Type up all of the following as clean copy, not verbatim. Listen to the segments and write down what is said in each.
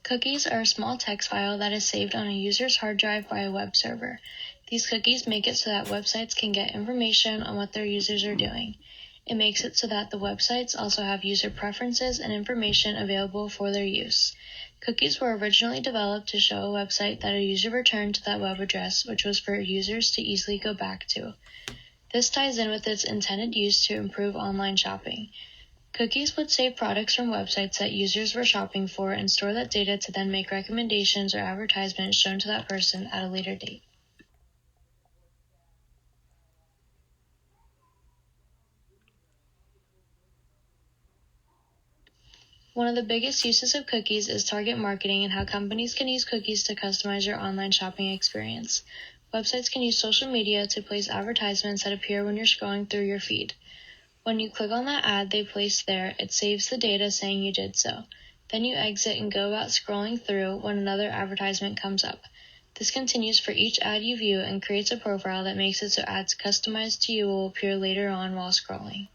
Cookies are a small text file that is saved on a user's hard drive by a web server. These cookies make it so that websites can get information on what their users are doing. It makes it so that the websites also have user preferences and information available for their use. Cookies were originally developed to show a website that a user returned to that web address, which was for users to easily go back to. This ties in with its intended use to improve online shopping. Cookies would save products from websites that users were shopping for and store that data to then make recommendations or advertisements shown to that person at a later date. One of the biggest uses of cookies is target marketing and how companies can use cookies to customize your online shopping experience. Websites can use social media to place advertisements that appear when you're scrolling through your feed. When you click on that ad they place there, it saves the data saying you did so. Then you exit and go about scrolling through when another advertisement comes up. This continues for each ad you view and creates a profile that makes it so ads customized to you will appear later on while scrolling.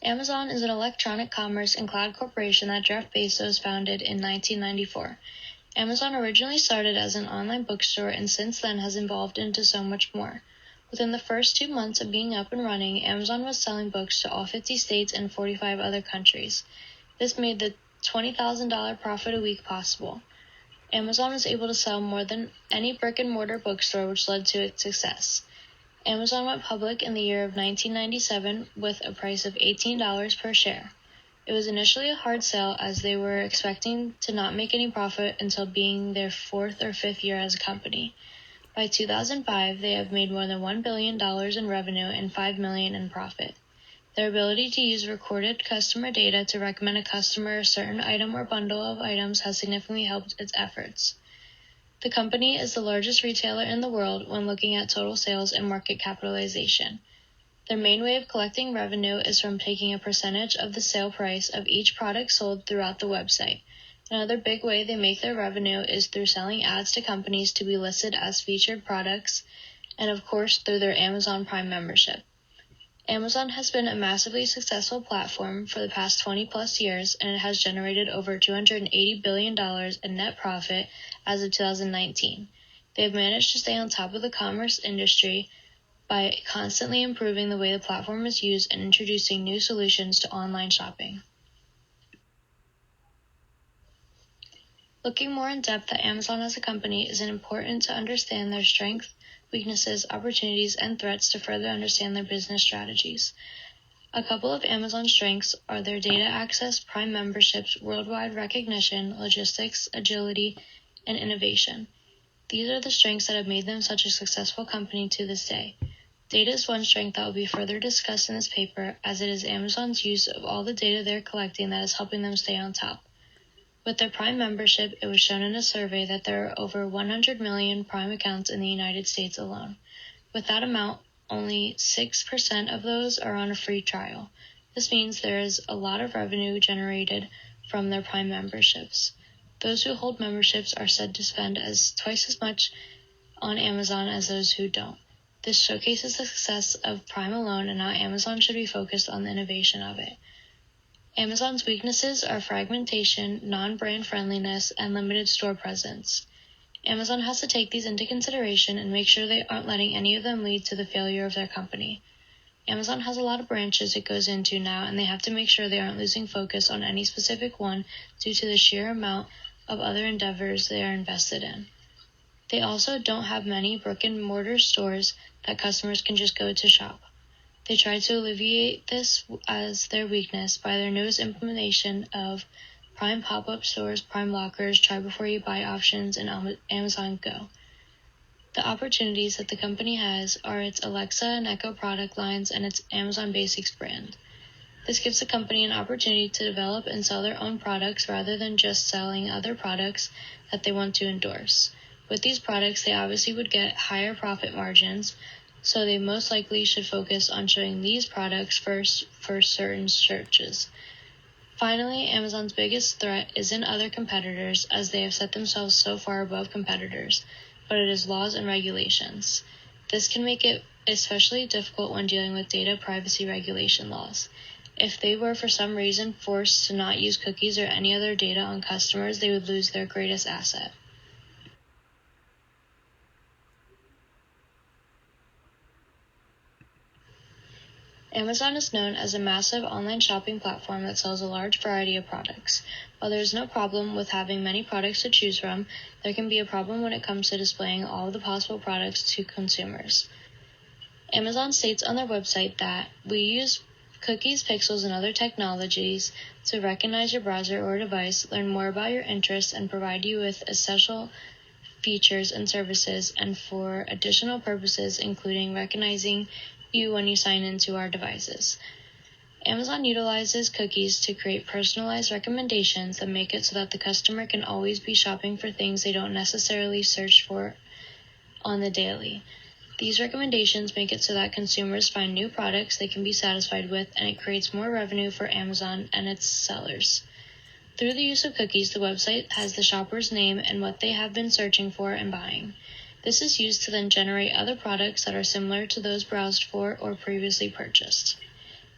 Amazon is an electronic commerce and cloud corporation that Jeff Bezos founded in 1994. Amazon originally started as an online bookstore and since then has evolved into so much more. Within the first 2 months of being up and running, Amazon was selling books to all 50 states and 45 other countries. This made the $20,000 profit a week possible. Amazon was able to sell more than any brick-and-mortar bookstore, which led to its success. Amazon went public in the year of 1997 with a price of $18 per share. It was initially a hard sell as they were expecting to not make any profit until being their 4th or 5th year as a company. By 2005, they have made more than $1 billion in revenue and $5 million in profit. Their ability to use recorded customer data to recommend a customer a certain item or bundle of items has significantly helped its efforts. The company is the largest retailer in the world when looking at total sales and market capitalization. Their main way of collecting revenue is from taking a percentage of the sale price of each product sold throughout the website. Another big way they make their revenue is through selling ads to companies to be listed as featured products, and of course through their Amazon Prime membership. Amazon has been a massively successful platform for the past 20 plus years, and it has generated over $280 billion in net profit as of 2019. They have managed to stay on top of the commerce industry by constantly improving the way the platform is used and introducing new solutions to online shopping. Looking more in depth at Amazon as a company is important to understand their strengths, weaknesses, opportunities, and threats to further understand their business strategies. A couple of Amazon's strengths are their data access, Prime memberships, worldwide recognition, logistics, agility, and innovation. These are the strengths that have made them such a successful company to this day. Data is one strength that will be further discussed in this paper, as it is Amazon's use of all the data they're collecting that is helping them stay on top. With their Prime membership, it was shown in a survey that there are over 100 million Prime accounts in the United States alone. With that amount, only 6% of those are on a free trial. This means there is a lot of revenue generated from their Prime memberships. Those who hold memberships are said to spend twice as much on Amazon as those who don't. This showcases the success of Prime alone and how Amazon should be focused on the innovation of it. Amazon's weaknesses are fragmentation, non-brand friendliness, and limited store presence. Amazon has to take these into consideration and make sure they aren't letting any of them lead to the failure of their company. Amazon has a lot of branches it goes into now, and they have to make sure they aren't losing focus on any specific one due to the sheer amount of other endeavors they are invested in. They also don't have many brick-and-mortar stores that customers can just go to shop. They try to alleviate this as their weakness by their newest implementation of Prime pop-up stores, Prime lockers, try before you buy options, and Amazon Go. The opportunities that the company has are its Alexa and Echo product lines and its Amazon Basics brand. This gives the company an opportunity to develop and sell their own products rather than just selling other products that they want to endorse. With these products, they obviously would get higher profit margins, so they most likely should focus on showing these products first for certain searches. Finally, Amazon's biggest threat isn't other competitors, as they have set themselves so far above competitors, but it is laws and regulations. This can make it especially difficult when dealing with data privacy regulation laws. If they were for some reason forced to not use cookies or any other data on customers, they would lose their greatest asset. Amazon is known as a massive online shopping platform that sells a large variety of products. While there is no problem with having many products to choose from, there can be a problem when it comes to displaying all of the possible products to consumers. Amazon states on their website that we use cookies, pixels, and other technologies to recognize your browser or device, learn more about your interests, and provide you with essential features and services, and for additional purposes, including recognizing you when you sign into our devices. Amazon utilizes cookies to create personalized recommendations that make it so that the customer can always be shopping for things they don't necessarily search for on the daily. These recommendations make it so that consumers find new products they can be satisfied with, and it creates more revenue for Amazon and its sellers. Through the use of cookies, the website has the shopper's name and what they have been searching for and buying. This is used to then generate other products that are similar to those browsed for or previously purchased.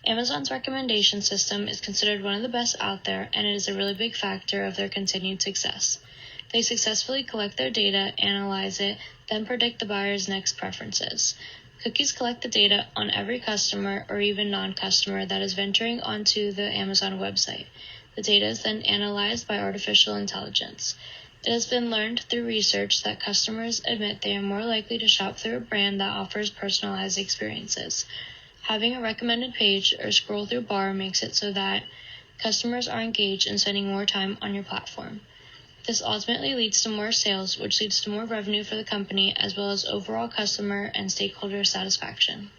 Amazon's recommendation system is considered one of the best out there, and it is a really big factor of their continued success. They successfully collect their data, analyze it, then predict the buyer's next preferences. Cookies collect the data on every customer or even non-customer that is venturing onto the Amazon website. The data is then analyzed by artificial intelligence. It has been learned through research that customers admit they are more likely to shop through a brand that offers personalized experiences. Having a recommended page or scroll through bar makes it so that customers are engaged in spending more time on your platform. This ultimately leads to more sales, which leads to more revenue for the company, as well as overall customer and stakeholder satisfaction.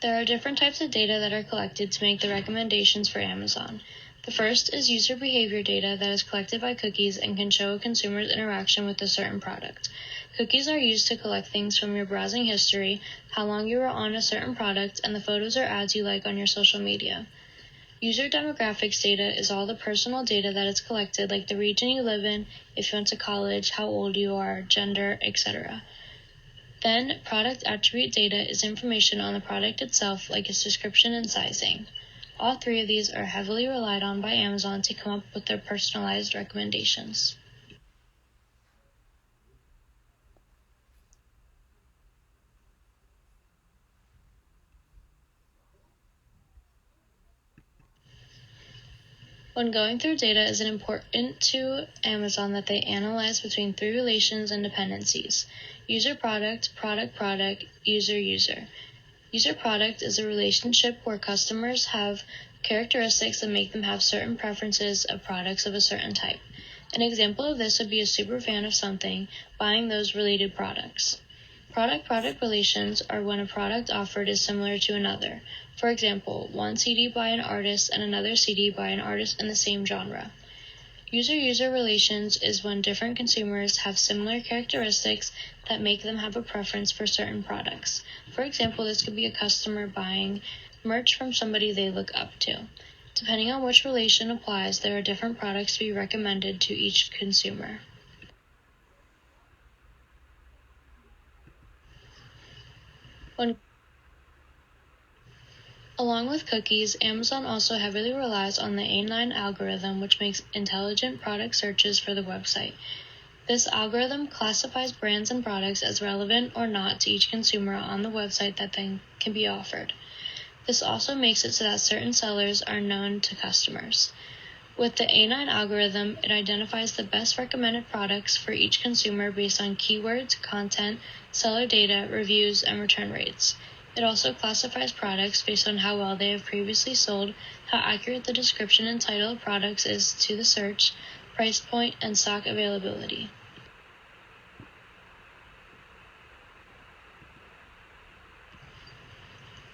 There are different types of data that are collected to make the recommendations for Amazon. The first is user behavior data that is collected by cookies and can show a consumer's interaction with a certain product. Cookies are used to collect things from your browsing history, how long you were on a certain product, and the photos or ads you like on your social media. User demographics data is all the personal data that is collected, like the region you live in, if you went to college, how old you are, gender, etc. Then, product attribute data is information on the product itself, like its description and sizing. All three of these are heavily relied on by Amazon to come up with their personalized recommendations. When going through data, it is important to Amazon that they analyze between three relations and dependencies: user product, product, user user. User product is a relationship where customers have characteristics that make them have certain preferences of products of a certain type. An example of this would be a super fan of something buying those related products. Product relations are when a product offered is similar to another. For example, one CD by an artist and another CD by an artist in the same genre. User relations is when different consumers have similar characteristics that make them have a preference for certain products. For example, this could be a customer buying merch from somebody they look up to. Depending on which relation applies, there are different products to be recommended to each consumer. Along with cookies, Amazon also heavily relies on the A9 algorithm, which makes intelligent product searches for the website. This algorithm classifies brands and products as relevant or not to each consumer on the website that then can be offered. This also makes it so that certain sellers are known to customers. With the A9 algorithm, it identifies the best recommended products for each consumer based on keywords, content, seller data, reviews, and return rates. It also classifies products based on how well they have previously sold, how accurate the description and title of products is to the search, price point, and stock availability.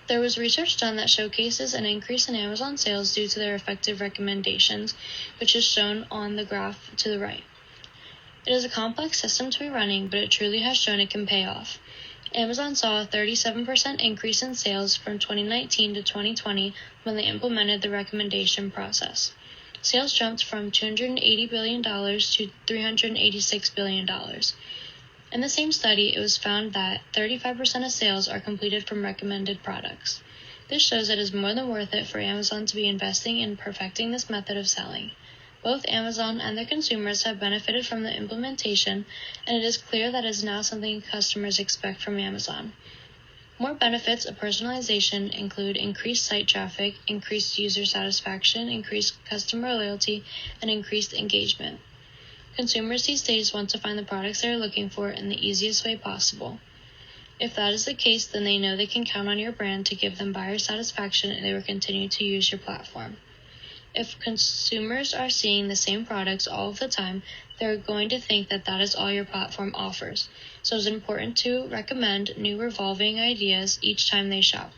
There was research done that showcases an increase in Amazon sales due to their effective recommendations, which is shown on the graph to the right. It is a complex system to be running, but it truly has shown it can pay off. Amazon saw a 37% increase in sales from 2019 to 2020 when they implemented the recommendation process. Sales jumped from $280 billion to $386 billion. In the same study, it was found that 35% of sales are completed from recommended products. This shows it is more than worth it for Amazon to be investing in perfecting this method of selling. Both Amazon and their consumers have benefited from the implementation, and it is clear that it is now something customers expect from Amazon. More benefits of personalization include increased site traffic, increased user satisfaction, increased customer loyalty, and increased engagement. Consumers these days want to find the products they are looking for in the easiest way possible. If that is the case, then they know they can count on your brand to give them buyer satisfaction and they will continue to use your platform. If consumers are seeing the same products all of the time, they're going to think that that is all your platform offers. So it's important to recommend new revolving ideas each time they shop,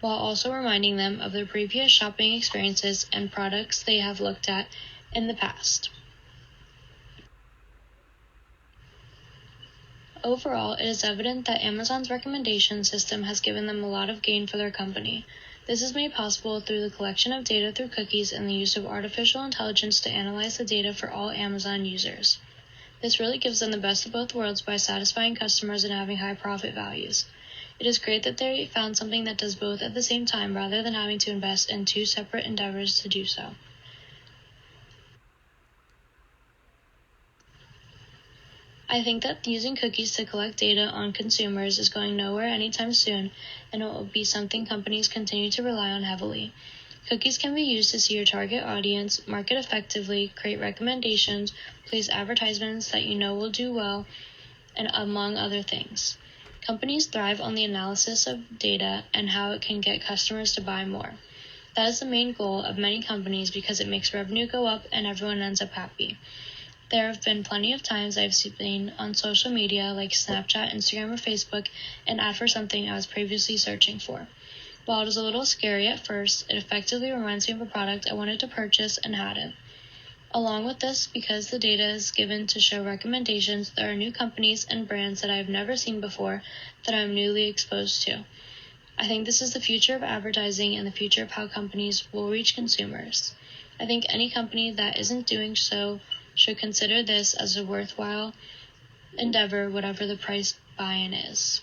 while also reminding them of their previous shopping experiences and products they have looked at in the past. Overall, it is evident that Amazon's recommendation system has given them a lot of gain for their company. This is made possible through the collection of data through cookies and the use of artificial intelligence to analyze the data for all Amazon users. This really gives them the best of both worlds by satisfying customers and having high profit values. It is great that they found something that does both at the same time rather than having to invest in two separate endeavors to do so. I think that using cookies to collect data on consumers is going nowhere anytime soon, and it will be something companies continue to rely on heavily. Cookies can be used to see your target audience, market effectively, create recommendations, place advertisements that you know will do well, and among other things. Companies thrive on the analysis of data and how it can get customers to buy more. That is the main goal of many companies because it makes revenue go up and everyone ends up happy. There have been plenty of times I've seen on social media like Snapchat, Instagram, or Facebook an ad for something I was previously searching for. While it is a little scary at first, it effectively reminds me of a product I wanted to purchase and hadn't. Along with this, because the data is given to show recommendations, there are new companies and brands that I have never seen before that I am newly exposed to. I think this is the future of advertising and the future of how companies will reach consumers. I think any company that isn't doing so should consider this as a worthwhile endeavor, whatever the price buy-in is.